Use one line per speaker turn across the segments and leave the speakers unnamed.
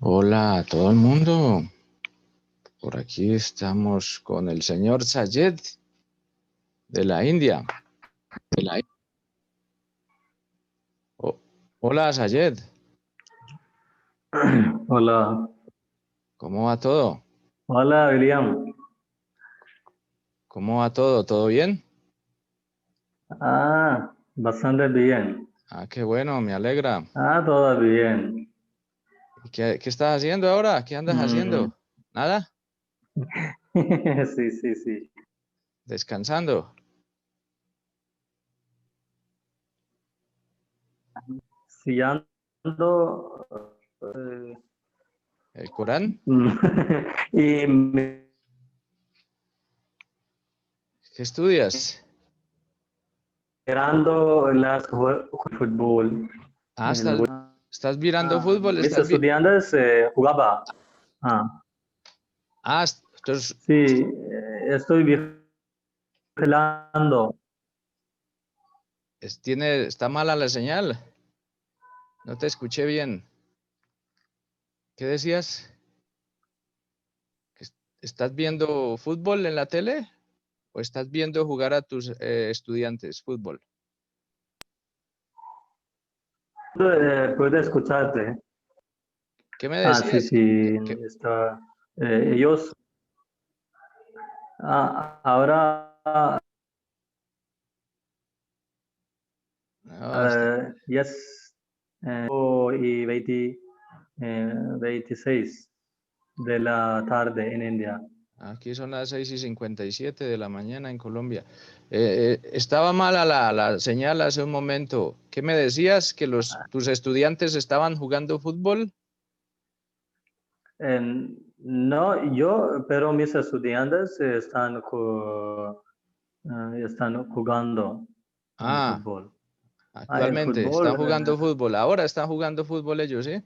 Hola a todo el mundo. Por aquí estamos con el señor Sayed de la India. De la... Oh, hola Sayed,
Hola,
¿cómo va todo?
hola William.
¿Cómo va todo? ¿Todo bien?
Bastante bien.
Qué bueno, me alegra.
Todo bien.
¿Y qué estás haciendo ahora? ¿Qué andas
Mm,
haciendo? ¿Nada?
Sí, sí, sí.
¿Descansando?
Sí, ando. eh,
¿El Corán?
y
¿Qué estudias?
mirando las fútbol.
Ah,
El-
estás mirando fútbol,
Mis estudiantes jugaba. Ah,
Ah, entonces,
sí, estoy vigilando.
está mala la señal. No te escuché bien. ¿Qué decías? ¿Que ¿Estás viendo fútbol en la tele? ¿O estás viendo jugar a tus estudiantes fútbol?
Puede escucharte.
¿Qué me
Sí,
decías?
sí, está. Ellos ahora,
No,
yes, y 26 de la tarde en India.
aquí son las 6:57 de la mañana en Colombia. Estaba mala la señal hace un momento. ¿Qué me decías? ¿Que tus estudiantes estaban jugando fútbol?
No, pero mis estudiantes están jugando en
Ah,
fútbol. El
actualmente están
fútbol,
jugando fútbol. Ahora están jugando fútbol ellos, ¿sí?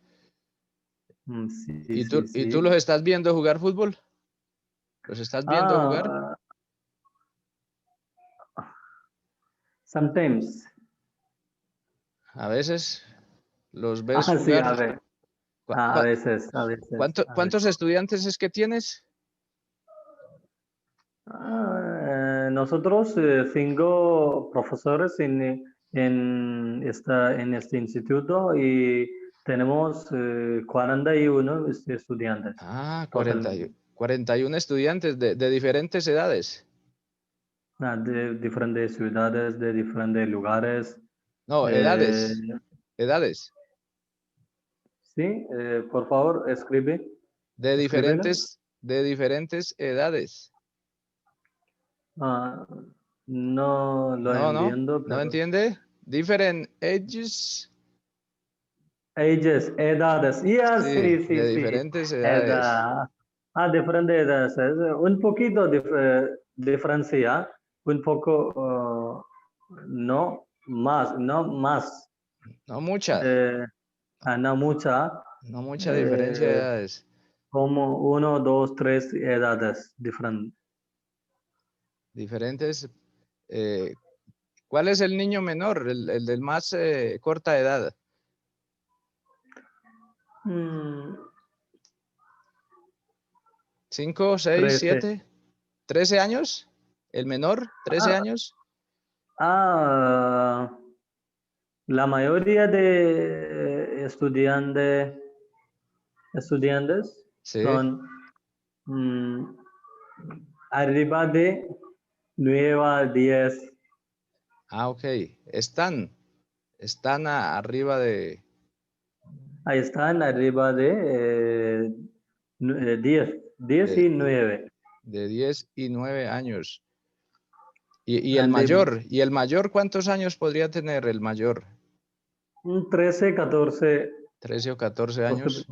sí,
¿Y tú,
sí,
y tú los
sí.
estás viendo jugar fútbol? ¿Los estás viendo jugar?
Ah, Sometimes.
A veces los ves
Sí,
jugar.
a ver.
¿Cu-
A
cua-
veces, a veces, a
¿Cuántos
veces.
estudiantes es que tienes?
Nosotros cinco profesores en este instituto y tenemos 41 estudiantes
Ah,
totalmente,
41 estudiantes de diferentes edades.
de diferentes ciudades, de diferentes lugares.
No,
Eh,
edades, edades.
sí, por favor, escríbelo.
De diferentes edades.
Ah, no lo
No, no,
entiendo,
¿no
pero
entiende? Different ages.
ages, edades.
Sí,
Sí, sí,
de
sí.
diferentes edades.
Edad. Diferentes edades. Un poquito diferencia, un poco, no más.
No mucha,
Eh, no mucha,
no mucha diferencia de
eh,
edades.
como uno, dos, tres edades diferentes.
Diferentes. eh, ¿Cuál es el niño menor? El del más corta edad.
Mm,
5, 6,
13.
7, 13 años. El menor, 13
Ah,
años.
ah, la mayoría de estudiantes
Sí.
son mm, arriba de 9 a 10.
Ok. Están arriba de,
Ahí están arriba de 10
de,
y 9.
de 10 y 9 años. Y el
Ah, de
mayor, ¿cuántos años podría tener el mayor?
13, 14.
13 o 14
Posible.
años.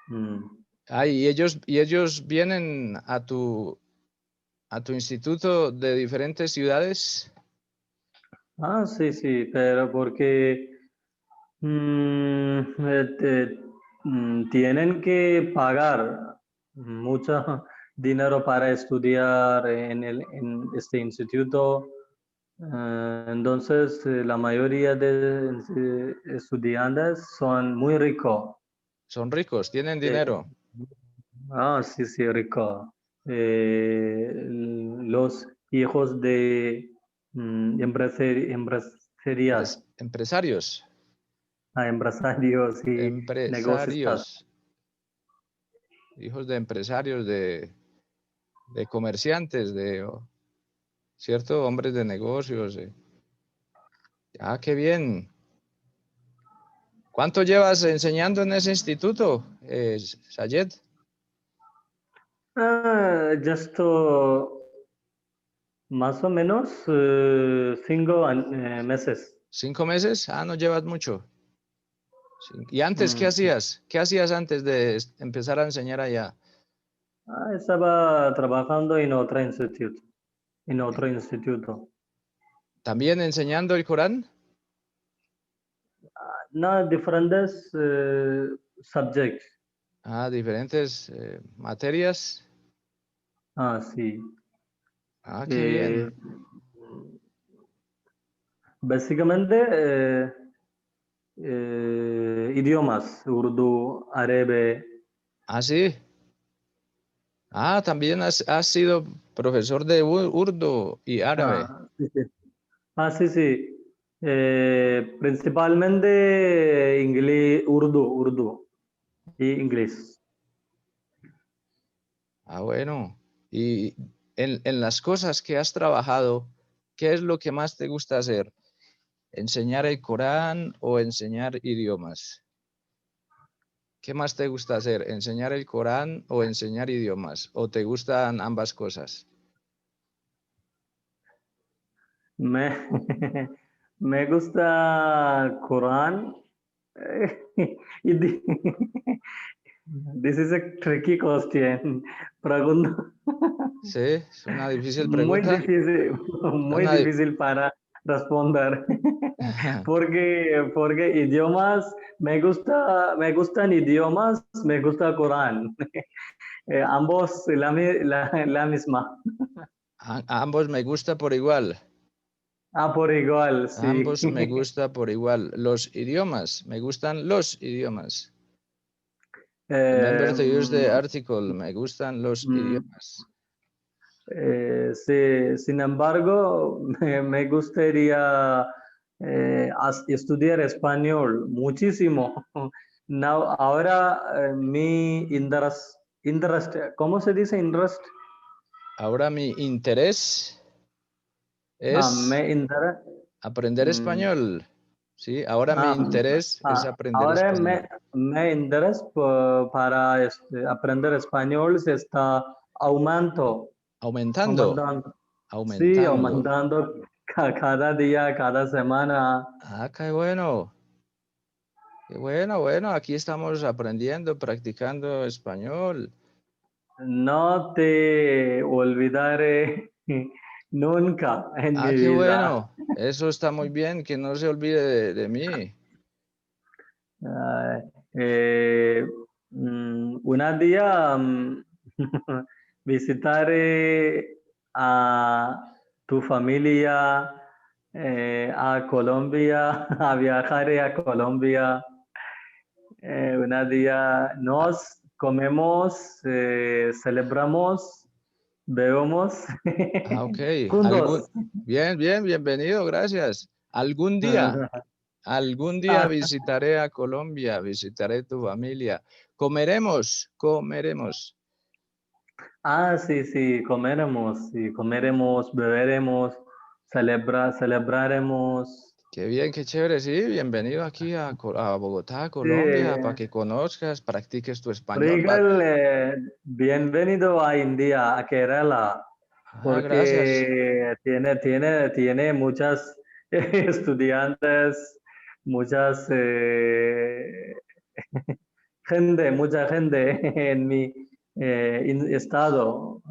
Mm.
Y ellos vienen a tu instituto de diferentes ciudades.
Sí, sí, pero porque tienen que pagar mucho dinero para estudiar en este instituto. Entonces, la mayoría de estudiantes son muy ricos.
Son ricos, tienen
Eh,
dinero.
sí, sí, rico. Los hijos de empresarias,
Empresarios.
empresarios y negocistas.
Empresarios. Hijos de empresarios, de comerciantes, ¿cierto? Hombres de negocios. Ah, qué bien. ¿Cuánto llevas enseñando en ese instituto, Sayed?
Just más o menos 5 meses.
5 meses. Ah, no llevas mucho. ¿Y antes qué
Mm.
hacías? ¿Qué hacías antes de empezar a enseñar allá?
Estaba trabajando en otro instituto.
¿También enseñando el Corán?
No, diferentes subjects.
Ah, diferentes materias.
Sí.
Ah, qué
Eh,
bien.
Básicamente idiomas, Urdu, árabe.
Ah, sí. Ah, también has sido profesor de urdu y árabe.
Sí, sí. Sí, sí. Principalmente inglés, Urdu y inglés.
Ah, bueno. Y en las cosas que has trabajado, ¿qué es lo que más te gusta hacer? ¿Enseñar el Corán o enseñar idiomas? ¿Qué más te gusta hacer? ¿Enseñar el Corán o enseñar idiomas? ¿O te gustan ambas cosas?
Me, me gusta Quran. Y this is a tricky question. Pregunta
Sí, es una difícil
muy
pregunta.
difícil, muy
Una di-
difícil para responder. Porque idiomas, me gustan idiomas, me gusta Quran. Ambos la misma.
Ambos me gusta por igual.
Por igual, sí.
Ambos me gusta por igual. Los idiomas, me gustan los idiomas. Remember
Eh,
to use the
mm,
article. Me gustan los
mm,
idiomas.
Sí, sin embargo, me gustaría estudiar español muchísimo. Ahora mi interest, ¿cómo se dice interest?
Ahora mi interés es
Me interesa.
aprender español. Sí, ahora mi interés es aprender
Ahora
español.
me interesa para aprender español se está aumentando.
Aumentando,
Aumentando. Sí,
aumentando.
aumentando cada día, cada semana.
Ah, qué bueno. Qué bueno, bueno, aquí estamos aprendiendo, practicando español.
No te olvidaré nunca en
Ah,
mi
qué
vida.
bueno. Eso está muy bien, que no se olvide de mí.
Ah, eh, una día visitaré a tu familia a Colombia, a viajar a Colombia. Una día
Ah,
nos comemos, celebramos, bebemos
ok.
juntos.
Bien, bien, bienvenido, gracias. Algún día
Ah,
visitaré a Colombia, visitaré tu familia. Comeremos, comeremos.
sí, sí, comeremos, beberemos, celebraremos.
Qué bien, qué chévere, sí. Bienvenido aquí a Bogotá,
Sí,
Colombia, para que conozcas, practiques tu español.
Regal, bienvenido a India, a Kerala,
Ah, gracias.
porque tiene muchas estudiantes, muchas mucha gente en mi estado.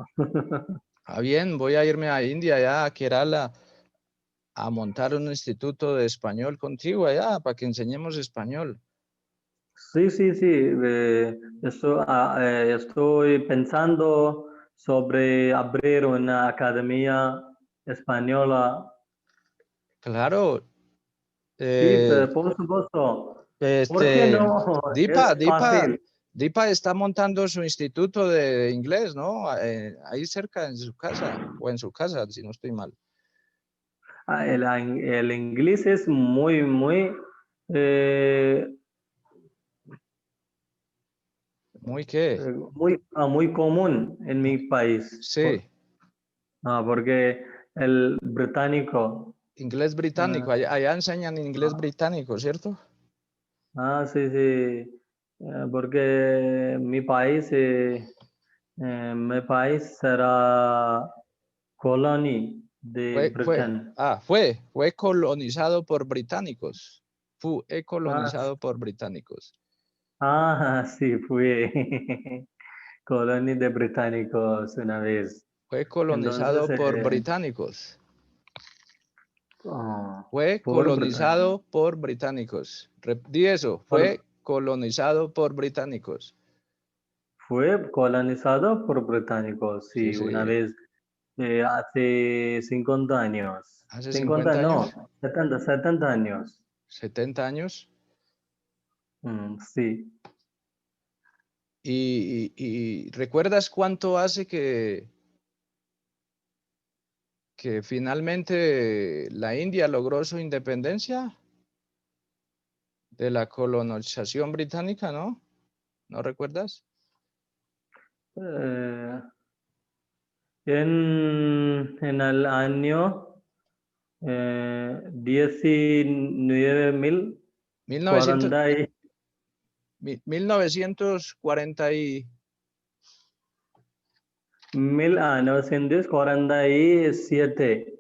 Ah, bien, voy a irme a India, ya, a Kerala, a montar un instituto de español contigo allá, para que enseñemos español.
Sí, sí, sí. Estoy pensando sobre abrir una academia española.
Claro,
Sí,
eh,
por supuesto. ¿Por qué
Este,
no?
Dipa,
Es
Dipa,
fácil.
Dipa está montando su instituto de inglés, ¿no? Ahí cerca en su casa, o en su casa, si no estoy mal.
El inglés es muy, eh,
¿Muy qué?
muy común en mi país.
Sí,
Porque el británico,
inglés británico.
ah,
Allá enseñan inglés británico, ¿cierto?
sí, sí, porque mi país será colonia de Britain.
Fue colonizado por británicos. Fue
Ah,
colonizado por británicos.
sí, fui colonia de británicos una vez.
Fue
Entonces,
colonizado por británicos.
ah,
Fue
por,
colonizado por británicos. Di eso,
por-
fue colonizado por británicos.
fue colonizado por británicos,
Sí,
sí, una
sí,
vez hace 50 años.
hace
50
50
no,
años,
70 años.
70 años.
Sí.
¿Y recuerdas cuánto hace que finalmente la India logró su independencia de la colonización británica, ¿no? ¿No recuerdas?
Eh, en el año 19.040
1900, 1940 y
1947.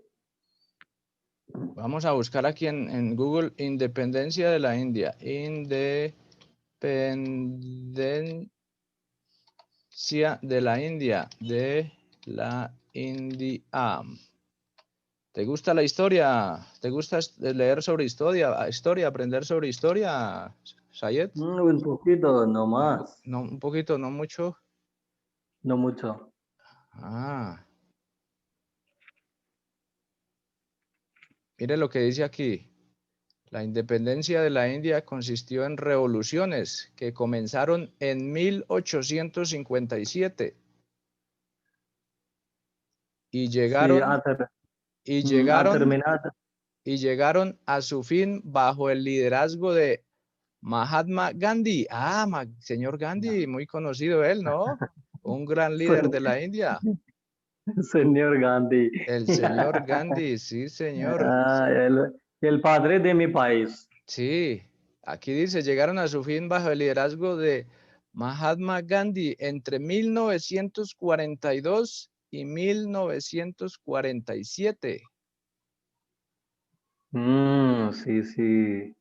vamos a buscar aquí en Google independencia de la India. Independencia de la India. De la India. ¿Te gusta la historia? ¿Te gusta leer sobre historia, aprender sobre historia, Sayed?
Un poquito, no más,
No, un poquito, no mucho.
no mucho.
Ah, mire lo que dice aquí. La independencia de la India consistió en revoluciones que comenzaron en 1857 y
Sí,
llegaron y
ha
llegaron
terminado.
y llegaron a su fin bajo el liderazgo de Mahatma Gandhi. Señor Gandhi, muy conocido él, ¿no? Un gran líder de la India.
Señor Gandhi.
El señor Gandhi, sí, señor.
El padre de mi país.
Sí, aquí dice, llegaron a su fin bajo el liderazgo de Mahatma Gandhi entre 1942 y 1947.
Sí, sí.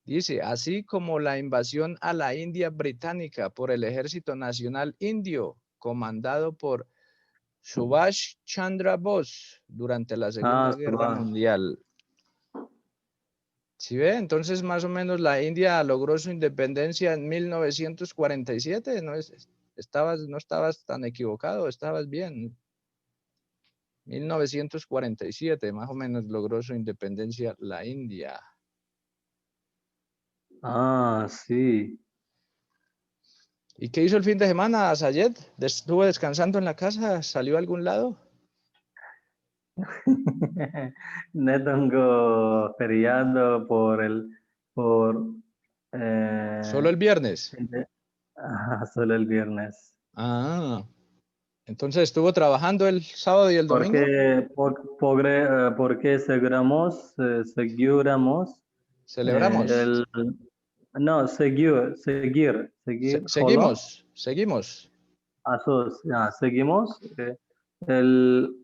Dice, así como la invasión a la India británica por el Ejército Nacional Indio, comandado por Subhash Chandra Bose durante la Segunda Guerra
Subhash.
Mundial. ¿Sí ve? Entonces, más o menos, la India logró su independencia en 1947. No estabas tan equivocado, estabas bien. 1947, más o menos, logró su independencia la India.
Sí.
¿Y qué hizo el fin de semana, Sayed? ¿Estuvo descansando en la casa? ¿Salió a algún lado?
No tengo feriado por
¿Solo
eh,
el viernes?
solo el viernes.
Ah, entonces estuvo trabajando el sábado y el domingo.
Porque seguramos
Celebramos.
el no seguir holo
Seguimos.
seguimos el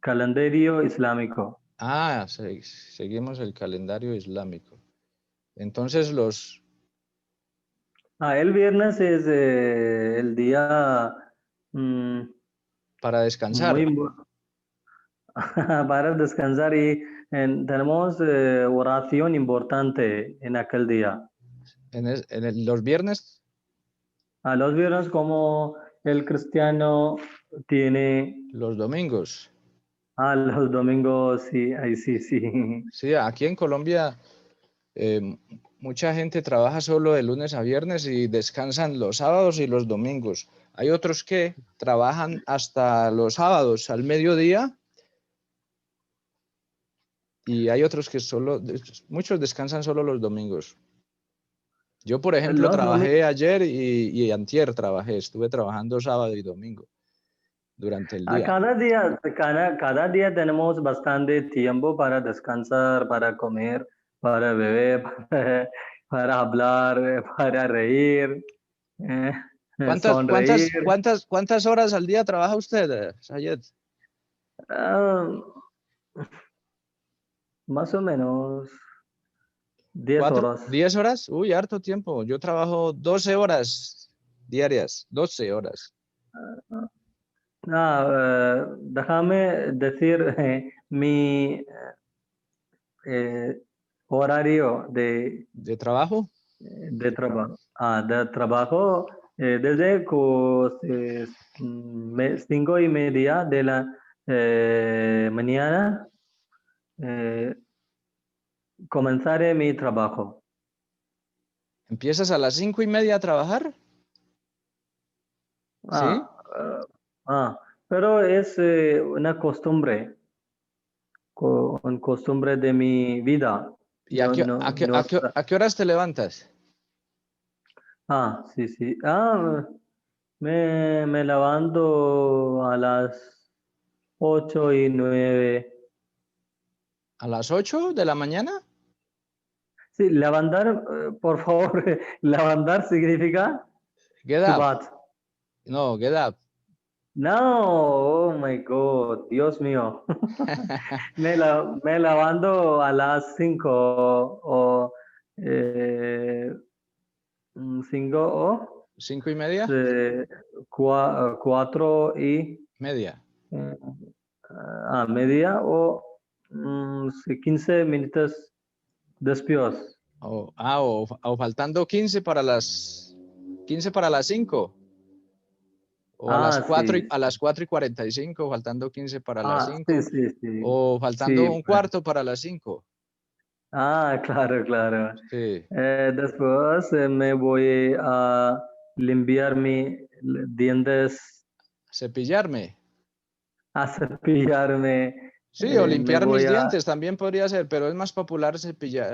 calendario islámico.
Seguimos el calendario islámico. Entonces
El viernes es el día mm,
para descansar,
muy para descansar y tenemos oración importante en aquel día.
los viernes,
A los viernes como el cristiano tiene
los domingos.
a los domingos, sí, ahí sí, sí.
Sí, aquí en Colombia, eh, mucha gente trabaja solo de lunes a viernes y descansan los sábados y los domingos. Hay otros que trabajan hasta los sábados al mediodía y hay otros que muchos descansan solo los domingos. Yo, por ejemplo,
Los
trabajé ayer y antier estuve trabajando sábado y domingo durante el día.
cada día tenemos bastante tiempo para descansar, para comer, para beber, para hablar, para reír, eh, sonreír.
¿Cuántas horas al día trabaja usted, Sayed?
Ah, más o menos 10
¿Cuatro?
horas.
¿10 horas? Uy, harto tiempo. Yo trabajo 12 horas diarias, 12 horas
Déjame decir, mi horario
de trabajo.
de trabajo desde 5:30 de la mañana eh, comenzaré mi trabajo.
¿Empiezas a las 5:30 a trabajar? ¿Sí?
Ah, ah, ah, pero es una costumbre de mi vida.
¿Y a
No,
qué,
no,
a qué-
no.
a qué- a qué horas te levantas?
Sí, sí. Me levanto a las 8:09.
¿A las 8 de la mañana?
Sí, levantar, por favor, levantar significa
Get up.
subat.
No, get up.
No, oh my God, Dios mío. Me levanto a las 5 o 5 o
5:30.
4 y
Media.
eh, media o sí, 15 minutos después.
O faltando 15 para las 5. O a las 4
Sí.
a las 4:45, faltando 15 para las
Sí,
5.
sí, sí.
O faltando
Sí,
un cuarto para las 5.
claro, claro.
Sí.
Después me voy a limpiar mis dientes,
Cepillarme.
a cepillarme.
Sí, o
Me
limpiar mis
voy
dientes también podría ser, pero es más popular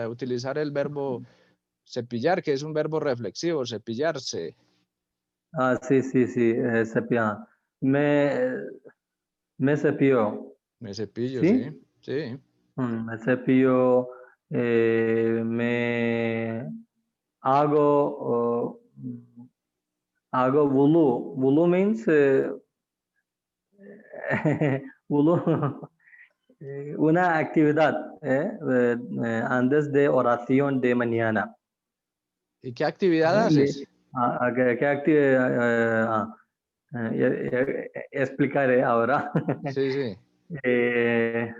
utilizar el verbo cepillar, que es un verbo reflexivo, cepillarse.
sí, sí, sí, cepillar. Me, me cepillo,
Me cepillo, sí,
¿sí?
sí.
Me cepillo, me hago, hago vulu. Vulu means vulu, una actividad antes de oración de mañana.
¿Y qué actividad
Eh, le-
haces?
¿Qué actividad? Explicaré ahora.
Sí, sí.
Eh,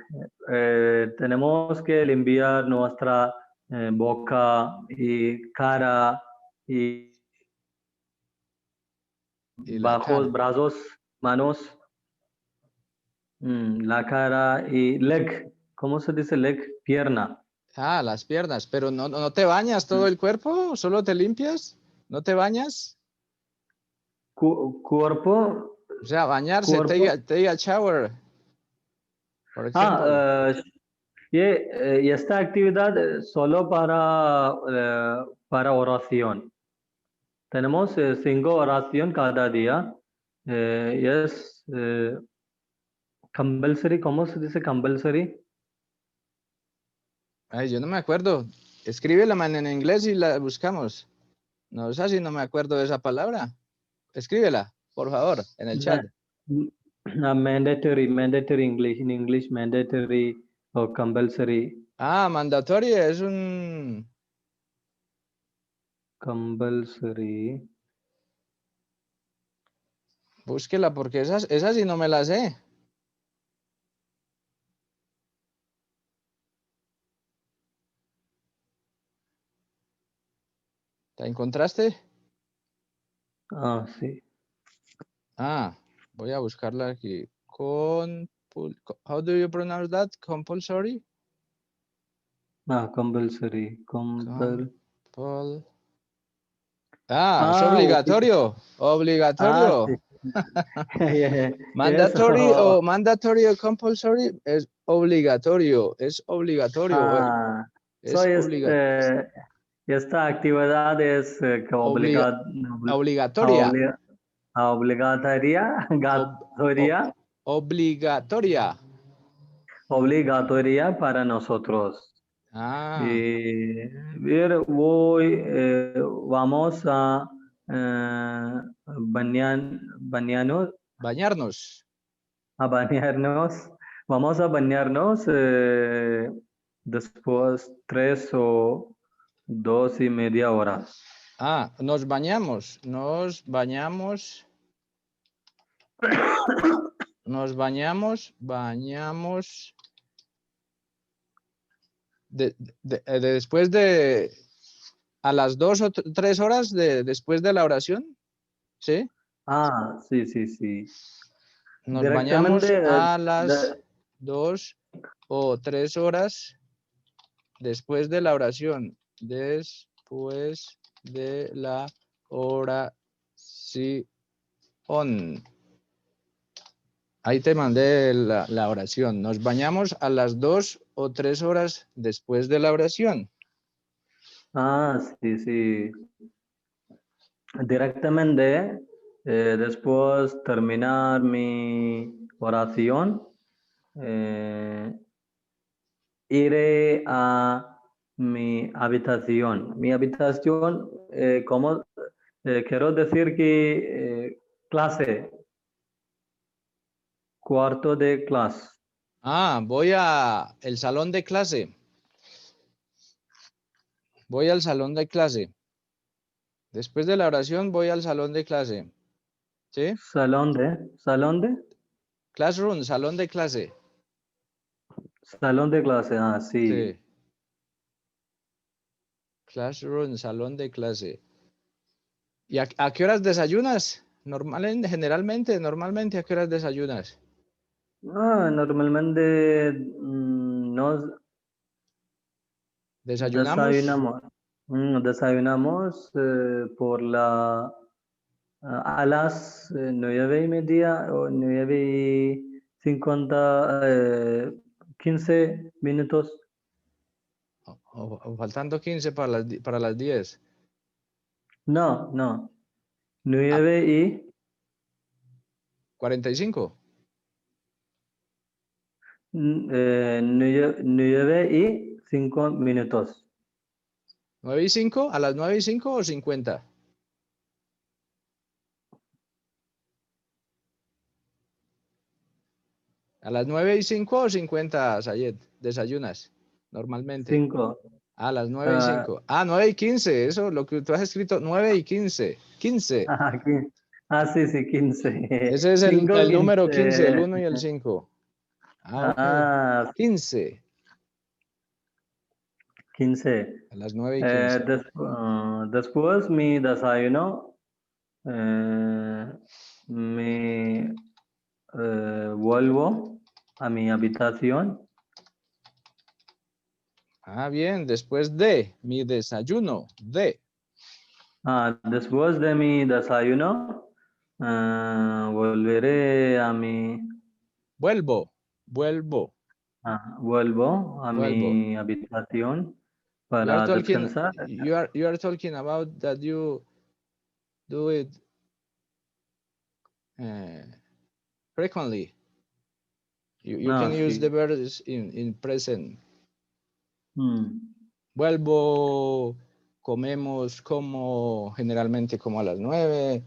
tenemos que limpiar nuestra boca y cara y
Y la
bajos,
cara.
brazos, manos, la cara y leg. ¿Cómo se dice leg? Pierna.
Las piernas, pero no te bañas todo
Mm.
el cuerpo, solo te limpias, no te bañas.
Cuerpo,
O sea, bañarse,
cuerpo.
take a shower, por
Ah,
ejemplo.
y esta actividad solo para oración. Tenemos 5 oración cada día. Es compulsory. ¿Cómo se dice compulsory?
Ay, yo no me acuerdo. Escríbela man, en inglés y la buscamos. No sé si no me acuerdo de esa palabra. Escríbela, por favor, en el chat.
Mandatory English. In English, mandatory o compulsory.
Mandatoria es un...
Compulsory.
Búsquela porque esas sí no me las sé. ¿La encontraste?
Sí.
Voy a buscarla aquí. How do you pronounce that? Compulsory?
Compulsory.
Com- Paul. Ah, es
Ah,
obligatorio. Obligatorio.
sí. Yes.
Mandatory o mandatory o compulsory es obligatorio. Es obligatorio.
Ah, so
Es obligatorio.
esta actividad es que
Obligatoria.
obligatoria,
Ob- o- obligatoria.
obligatoria para nosotros.
Ah,
Y ver, vamos a
bañarnos.
bañarnos, vamos a bañarnos después 3 o 2:30 horas.
Ah, nos bañamos. Bañamos después de a las 2 o 3 horas después de la oración, ¿sí?
Ah, sí, sí, sí.
Nos bañamos
Directamente,
a las 2 o 3 horas después de la oración. Después de la oración. Ahí te mandé la oración. Nos bañamos a las 2 o 3 horas después de la oración.
sí, sí. Directamente, después terminar mi oración, eh, iré a mi habitación. Mi habitación, como quiero decir que clase, cuarto de clase.
Ah, voy a el salón de clase. Voy al salón de clase. Después de la oración voy al salón de clase. ¿Sí?
Salón de,
Classroom, salón de clase.
salón de clase, sí.
Sí. Classroom, salón de clase. ¿Y a qué horas desayunas? Normalmente, ¿a qué horas desayunas?
Normalmente nos
¿Desayunamos?
desayunamos a las 9:30 o 9:50, 15 minutos.
O faltando 15 para las 10.
No,
Ah,
9
45.
9:05 minutos.
9:05, a las 9:05 o 50. A las 9:05 o 50, Sayed, desayunas normalmente.
5.
A las 9:05. 9:15, eso, lo que tú has escrito, 9:15. 15.
Aquí. Sí, sí, 15.
Ese es el,
5,
el número 15, el
15.
1 y el 5. Ok.
Ah,
15.
15.
A las 9:15.
Después mi desayuno, me vuelvo a mi habitación.
Bien, después de mi desayuno,
Después de mi desayuno, volveré a mi,
vuelvo,
vuelvo a
vuelvo.
mi habitación
You are
para
talking,
descansar.
you are talking about that you do it frequently. You can use the
Sí.
verbs in present.
Mm.
Vuelvo, comemos, generalmente como a las 9,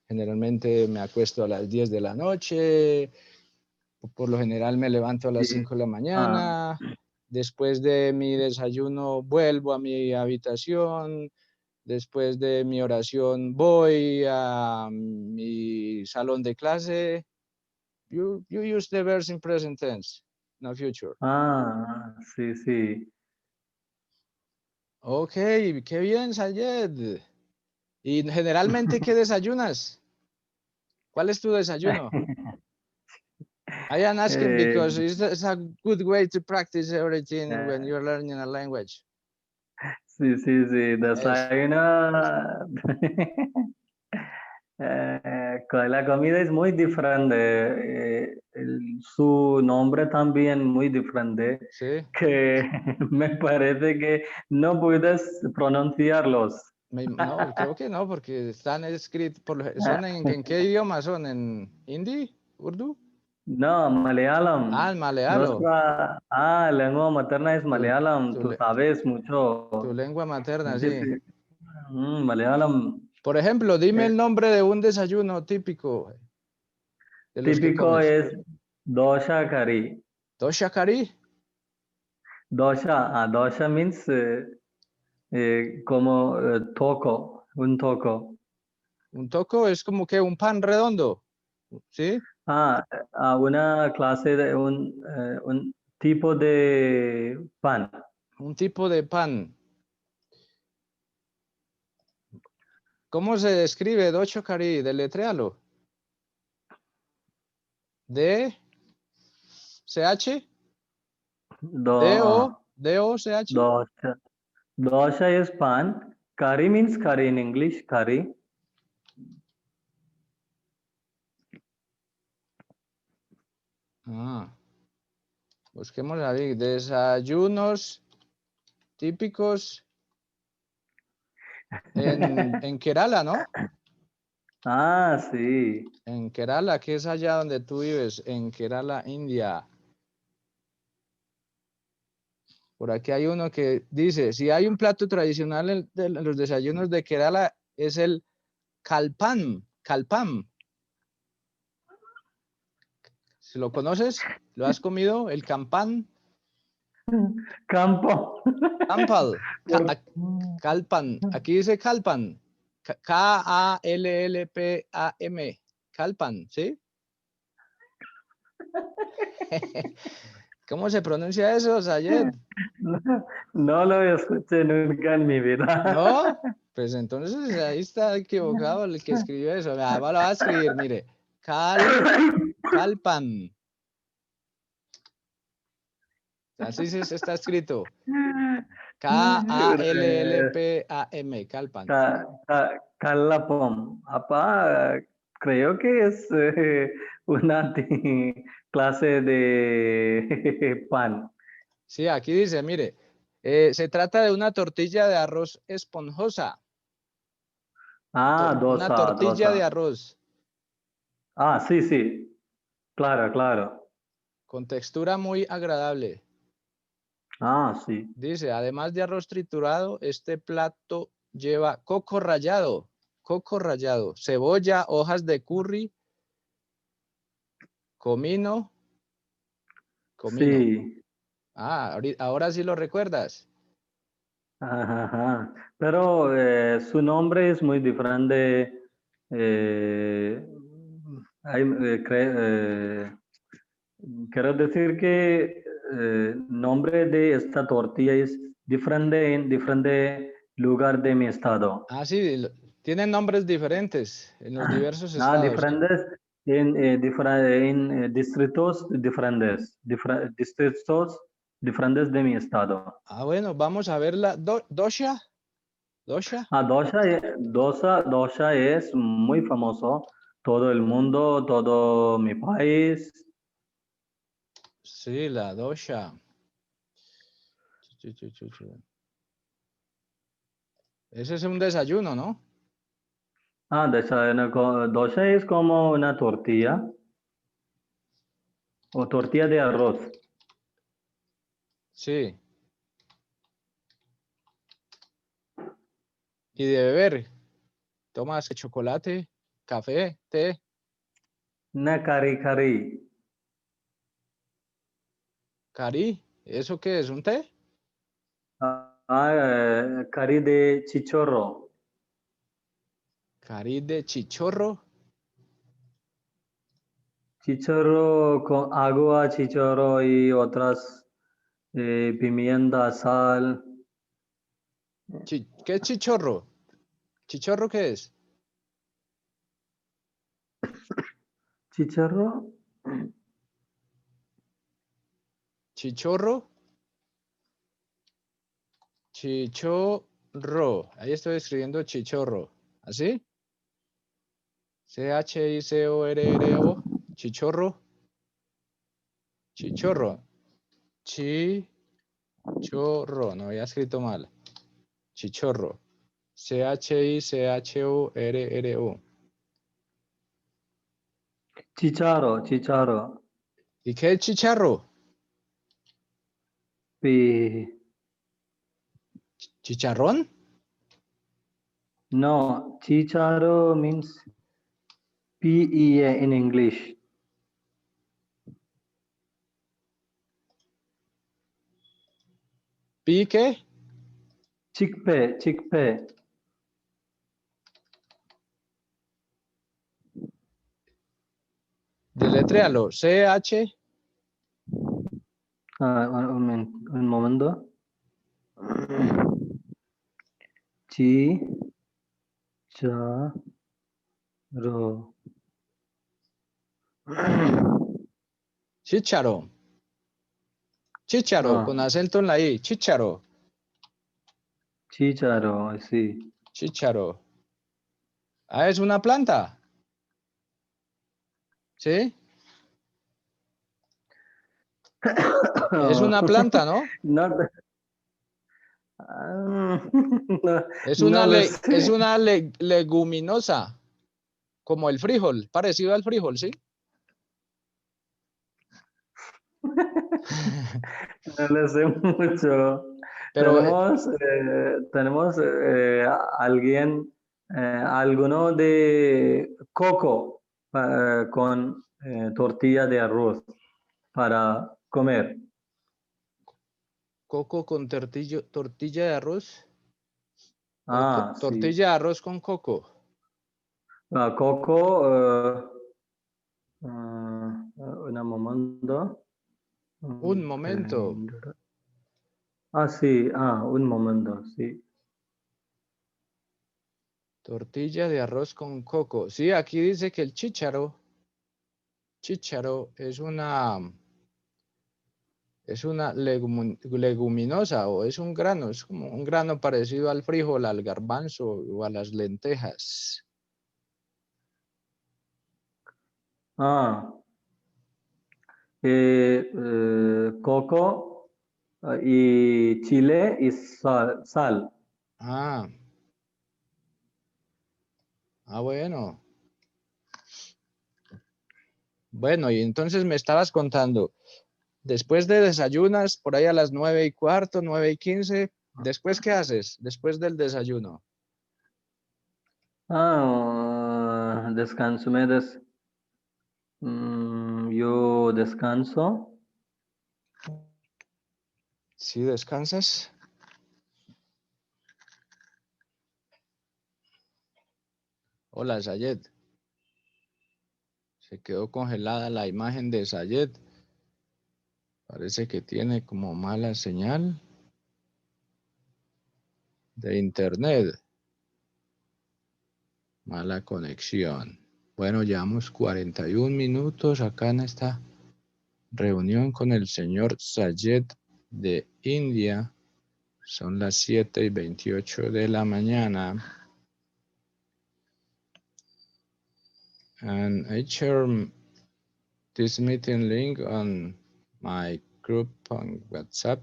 generalmente me acuesto a las 10 de la noche, por lo general me levanto a las
Sí.
5 de la mañana, después de mi desayuno vuelvo a mi habitación, después de mi oración voy a mi salón de clase. You use the verbs in present tense, no future.
Sí, sí.
Ok, qué bien, Sayed. ¿Y generalmente qué desayunas? ¿Cuál es tu desayuno? I am asking
Eh,
because it's a good way to practice everything when
eh,
you're learning a language.
sí,
Es,
desayuno. La comida es muy diferente. Su nombre también muy diferente,
sí.
que me parece que no puedes pronunciarlos.
No, creo que no, porque están escritos, ¿son en qué idioma son? ¿En hindi? ¿Urdu?
No,
Ah,
Malayalam.
en malayalam.
Nuestra lengua materna es
Tu,
Malayalam.
tu,
Tú
le-
sabes
tu
mucho.
lengua materna,
Sí,
sí.
sí. Malayalam
Por ejemplo, dime
eh,
el nombre de un desayuno típico de los que
típico
comes.
es dosha curry.
Dosha curry.
Dosha means como toco, un toco.
Un toco es como que un pan redondo, ¿sí?
Ah, una clase de un tipo de pan.
Un tipo de pan. ¿Cómo se describe dosha curry? Deletréalo. D-C-H.
Do,
D-O-C-H.
dosha. Dosha is pan. Curry means curry in English, curry.
Ah, busquemos ahí. Desayunos típicos en Kerala, ¿no?
Sí.
En Kerala, que es allá donde tú vives, en Kerala, India. Por aquí hay uno que dice, si hay un plato tradicional de los desayunos de Kerala, es el kalpan. Kalpam. ¿Si lo conoces? ¿Lo has comido? El campan.
Campo.
Campal.
Por-
Calpan. Aquí dice Calpan. K-A-L-L-P-A-M. Calpan, ¿sí? ¿Cómo se pronuncia eso, Sayed?
No lo escuché nunca en mi vida.
¿No? Pues entonces ahí está equivocado el que escribió eso. Lo va a escribir, mire. Calpan. Así está escrito. K-A-L-L-P-A-M. Calpan.
Callapam. Creo que es una clase de pan.
Sí, aquí dice, mire, se trata de una tortilla de arroz esponjosa. Una tortilla de
Dosa.
arroz
Sí, sí. Claro, claro.
con textura muy agradable.
Sí.
Dice, además de arroz triturado, este plato lleva coco rallado, cebolla, hojas de curry, comino, comino.
Sí.
Ahora sí lo recuerdas.
Ajá. Pero su nombre es muy diferente. Eh, quiero decir que nombre de esta tortilla es diferente en diferente lugar de mi estado.
Sí, tienen nombres diferentes en los diversos estados.
Diferentes en distritos diferentes, distritos diferentes de mi estado.
Bueno, vamos a ver la dosha. Dosha.
Dosa es muy famoso. Todo el mundo, todo mi país.
Sí, la dosha. Chu, chu, chu, chu. Ese es un desayuno, ¿no?
Dosa es como una tortilla o tortilla de arroz.
Sí. Y de beber, tomas chocolate, café, té,
Una curry.
cari. ¿Eso qué es? ¿Un té?
Curry de chichorro.
Cari de chichorro.
Chichorro con agua, chichorro y otras pimienta, sal.
¿Qué es chichorro? ¿Chichorro qué es?
Chichorro.
Chichorro. Chichorro. Ahí estoy escribiendo chichorro. ¿Así? C-H-I-C-O-R-R-O. Chichorro. Chichorro. Chichorro. No había escrito mal. Chichorro. C-H-I-C-H-O-R-R-O.
Chicharo, chicharo.
¿Y qué es chicharro?
P.
¿Chicharrón?
No, chicharo means PEA in English.
¿Pi qué?
Chickpea, chickpea.
Deletréalo. C-H.
Un momento. Chicharo.
Chícharo. Chícharo,
Ah,
con acento en la I. Chícharo.
chicharo, sí.
Chícharo. Ah, es una planta. ¿Sí? Es una planta, ¿no?
Not, no,
Es
no
una,
lo
es
sé.
una leguminosa, como el frijol, parecido al frijol, ¿sí?
No lo sé mucho.
Pero
Tenemos alguien, alguno de coco con tortilla de arroz para comer.
coco con tortilla de arroz o
Ah, sí.
tortilla de arroz con coco.
Coco, un momento.
Un momento.
Sí, un momento, sí.
Tortilla de arroz con coco. Sí, aquí dice que el chícharo es una leguminosa o es un grano, es como un grano parecido al frijol, al garbanzo o a las lentejas.
Ah, coco y chile y sal.
Ah, bueno. Bueno, y entonces me estabas contando, después de desayunas, por ahí a las 9:15, 9:15, ¿después qué haces? Después del desayuno.
Descanso, yo descanso.
¿Sí descansas? Hola, Sayed. Se quedó congelada la imagen de Sayed. Parece que tiene como mala señal de internet. Mala conexión. Bueno, llevamos 41 minutos acá en esta reunión con el señor Sayed de India. Son las 7:28 de la mañana. And I share this meeting link on my group on WhatsApp.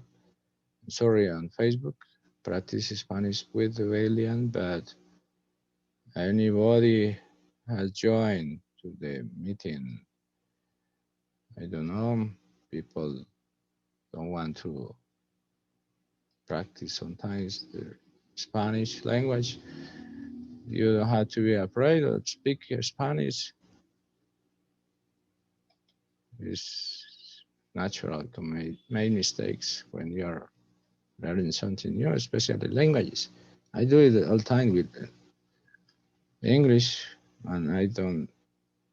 Sorry, on Facebook. Practice Spanish with Valiant, but anybody has joined to the meeting. I don't know. People don't want to practice sometimes the Spanish language. You don't have to be afraid of speak Spanish. It's natural to make mistakes when you're learning something new, especially languages. I do it all the time with English, and I don't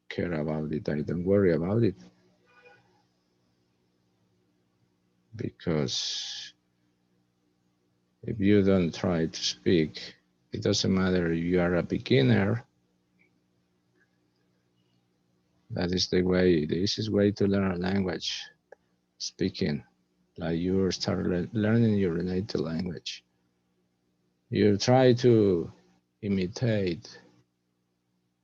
care about it. I don't worry about it because if you don't try to speak, it doesn't matter if you are a beginner. That is the easiest way to learn a language, speaking, like you start learning your native language. You try to imitate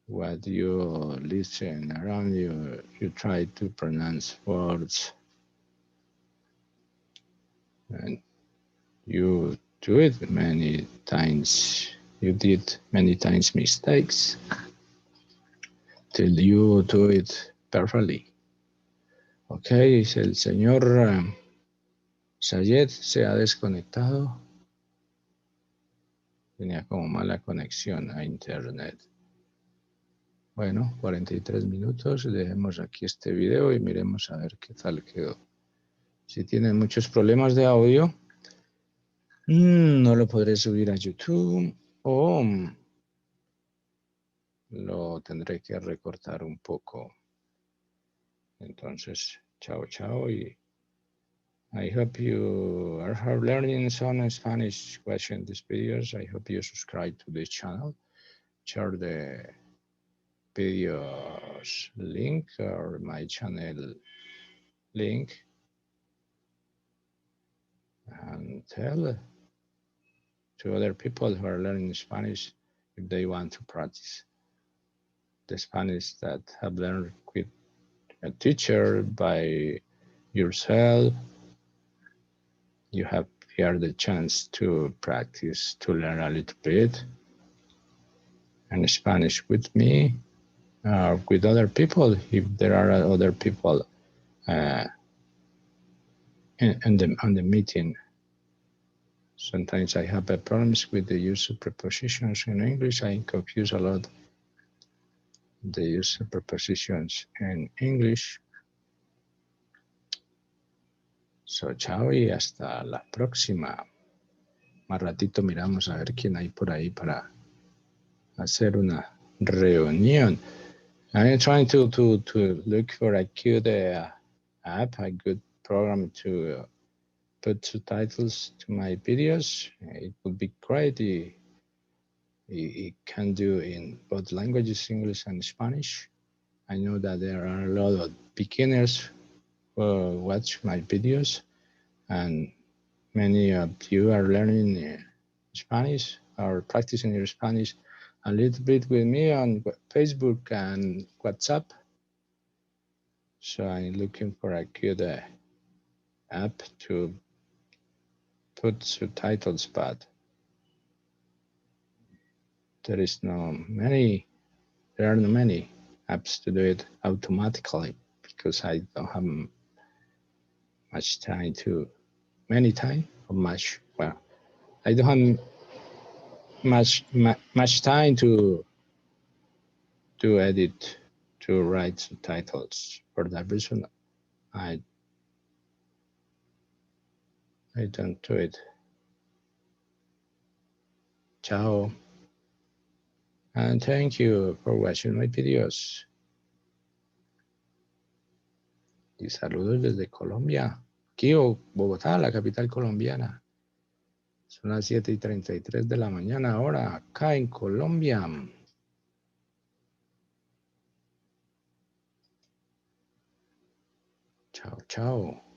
what you listen around you. You try to pronounce words, and you do it many times. You did many times mistakes till you do it perfectly. Ok, el señor Sayed se ha desconectado. Tenía como mala conexión a internet. Bueno, 43 minutos. Dejemos aquí este video y miremos a ver qué tal quedó. Si tienen muchos problemas de audio, no lo podré subir a YouTube o lo tendré que recortar un poco. Entonces, chao, chao. Y I hope you are learning some Spanish watching these videos. I hope you subscribe to this channel. Share the videos link or my channel link. And tell to other people who are learning Spanish if they want to practice the Spanish that have learned with a teacher, by yourself. You have here the chance to practice, to learn a little bit and Spanish with me or with other people if there are other people on the meeting. Sometimes I have problems with the use of prepositions in English. I confuse a lot the use of prepositions in English. So, chao y hasta la próxima. Más ratito miramos a ver quién hay por ahí para hacer una reunión. I'm trying to look for a good app, a good program to put subtitles to my videos. It would be great. It can do in both languages, English and Spanish. I know that there are a lot of beginners who watch my videos, and many of you are learning Spanish or practicing your Spanish a little bit with me on Facebook and WhatsApp. So I'm looking for a good app to put subtitles, but there are not many apps to do it automatically because I don't have much time I don't have much time to edit, to write subtitles. For that reason, I don't do it. Ciao. And thank you for watching my videos. Y saludos desde Colombia. Quito, Bogotá, la capital colombiana. Son las 7:33 de la mañana ahora, acá en Colombia. Chao, chao.